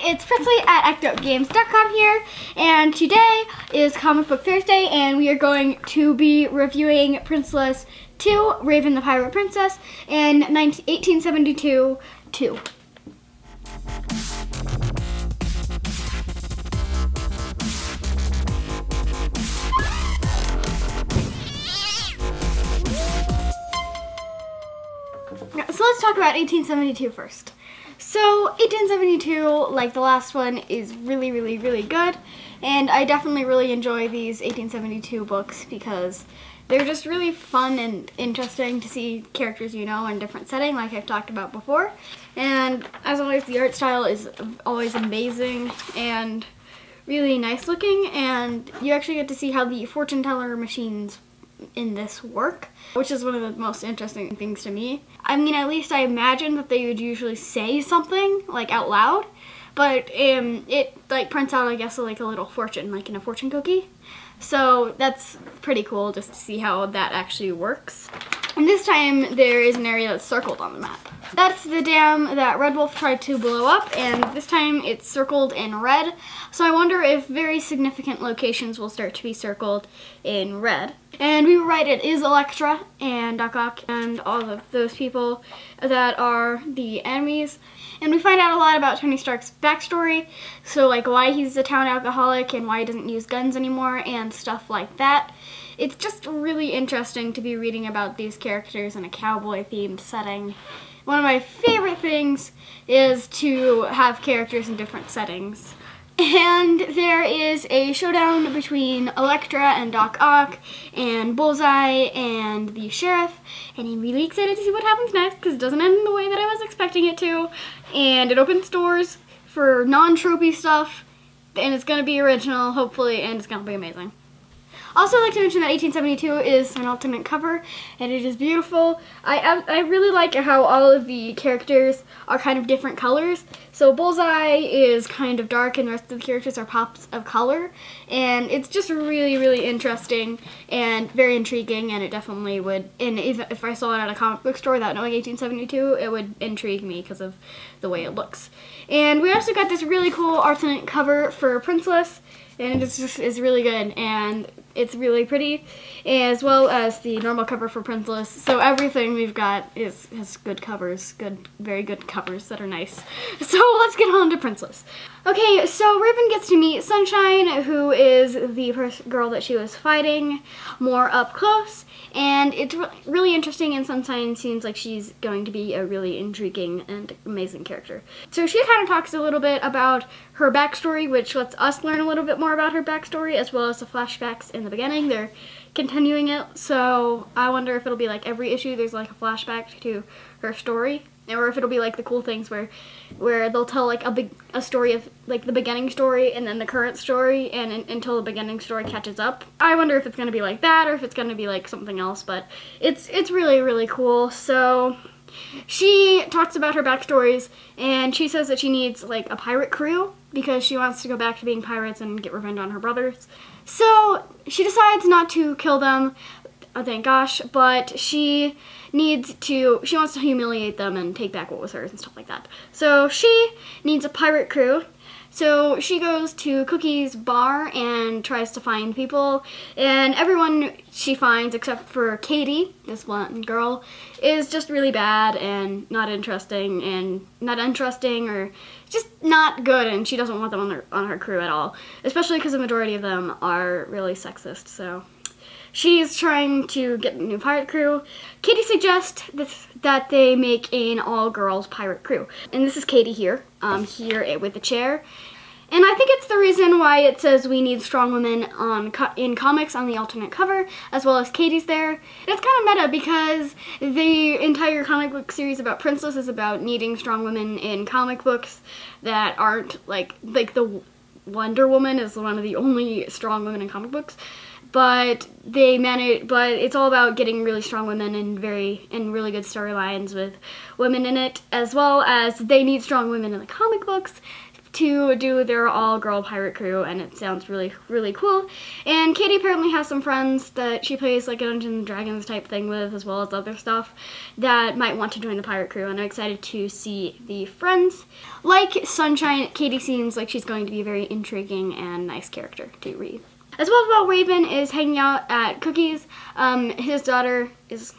it's Princeless at ActOutGames.com here, and today is Comic Book Thursday, and we are going to be reviewing Princeless 2, Raven the Pirate Princess, in 1872-2. So let's talk about 1872 first. So 1872, like the last one, is really, really, really good, and I definitely really enjoy these 1872 books because they're just really fun and interesting to see characters you know in different setting, like I've talked about before. And as always, the art style is always amazing and really nice looking, and you actually get to see how the fortune teller machines in this work, which is one of the most interesting things to me. I mean, at least I imagine that they would usually say something like out loud, but it like prints out, I guess, like a little fortune, like in a fortune cookie. So that's pretty cool just to see how that actually works. And this time there is an area that's circled on the map. That's the dam that Red Wolf tried to blow up, and this time it's circled in red. So I wonder if very significant locations will start to be circled in red. And we were right, it is Elektra and Doc Ock and all of those people that are the enemies. And we find out a lot about Tony Stark's backstory, so like why he's a town alcoholic and why he doesn't use guns anymore and stuff like that. It's just really interesting to be reading about these characters in a cowboy-themed setting. One of my favorite things is to have characters in different settings. And there is a showdown between Elektra and Doc Ock and Bullseye and the sheriff, and I'm really excited to see what happens next because it doesn't end in the way that I was expecting it to, and it opens doors for non-tropey stuff, and it's going to be original, hopefully, and it's going to be amazing. Also, I'd like to mention that 1872 is an alternate cover, and it is beautiful. I really like how all of the characters are kind of different colors. So Bullseye is kind of dark, and the rest of the characters are pops of color. And it's just really, really interesting and very intriguing, and it definitely would, and even if I saw it at a comic book store without knowing 1872, it would intrigue me because of the way it looks. And we also got this really cool alternate cover for Princeless, and it's just is really good, and it's really pretty, as well as the normal cover for Princeless. So everything we've got has good covers, very good covers that are nice. So let's get on to Princeless. Okay, so Raven gets to meet Sunshine, who is the girl that she was fighting, more up close, and it's really interesting, and Sunshine seems like she's going to be a really intriguing and amazing character. So she kind of talks a little bit about her backstory, which lets us learn a little bit more about her backstory, as well as the flashbacks in the beginning. They're continuing it, so I wonder if it'll be like every issue there's like a flashback to her story, or if it'll be like the cool things where they'll tell like a story of like the beginning story and then the current story, and until the beginning story catches up. I wonder if it's gonna be like that or if it's gonna be like something else, but it's really, really cool. So she talks about her backstories, and she says that she needs like a pirate crew because she wants to go back to being pirates and get revenge on her brothers. So she decides not to kill them, thank gosh, but she wants to humiliate them and take back what was hers and stuff like that. So she needs a pirate crew. So she goes to Cookie's bar and tries to find people, and everyone she finds, except for Katie, this blonde girl, is just really bad and not interesting or just not good, and she doesn't want them on her crew at all, especially because the majority of them are really sexist. So she's trying to get a new pirate crew. Katie suggests that they make an all-girls pirate crew. And this is Katie here, here with the chair. And I think it's the reason why it says we need strong women in comics on the alternate cover, as well as Katie's there. It's kind of meta because the entire comic book series about Princeless is about needing strong women in comic books that aren't like the Wonder Woman is one of the only strong women in comic books but it's all about getting really strong women and really good storylines with women in it, as well as they need strong women in the comic books to do their all-girl pirate crew, and it sounds really, really cool. And Katie apparently has some friends that she plays like a Dungeons and Dragons type thing with, as well as other stuff that might want to join the pirate crew, and I'm excited to see the friends. Like Sunshine, Katie seems like she's going to be a very intriguing and nice character to read. As well, while Raven is hanging out at Cookie's, his daughter is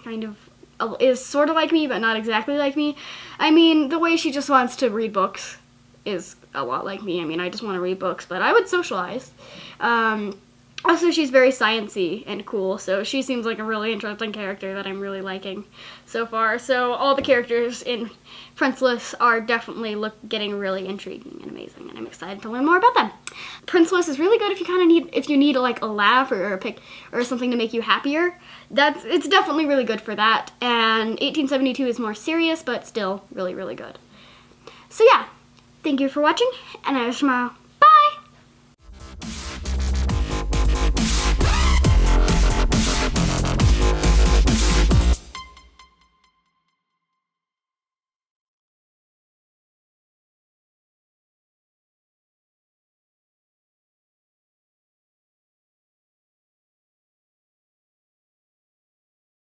sort of like me, but not exactly like me. I mean, the way she just wants to read books is a lot like me. I mean, I just want to read books, but I would socialize. Also, she's very sciencey and cool, so she seems like a really interesting character that I'm really liking so far. So all the characters in Princeless are definitely getting really intriguing and amazing, and I'm excited to learn more about them. Princeless is really good if you need like a laugh or something to make you happier. It's definitely really good for that. And 1872 is more serious, but still really, really good. So yeah. Thank you for watching, and I will see you tomorrow.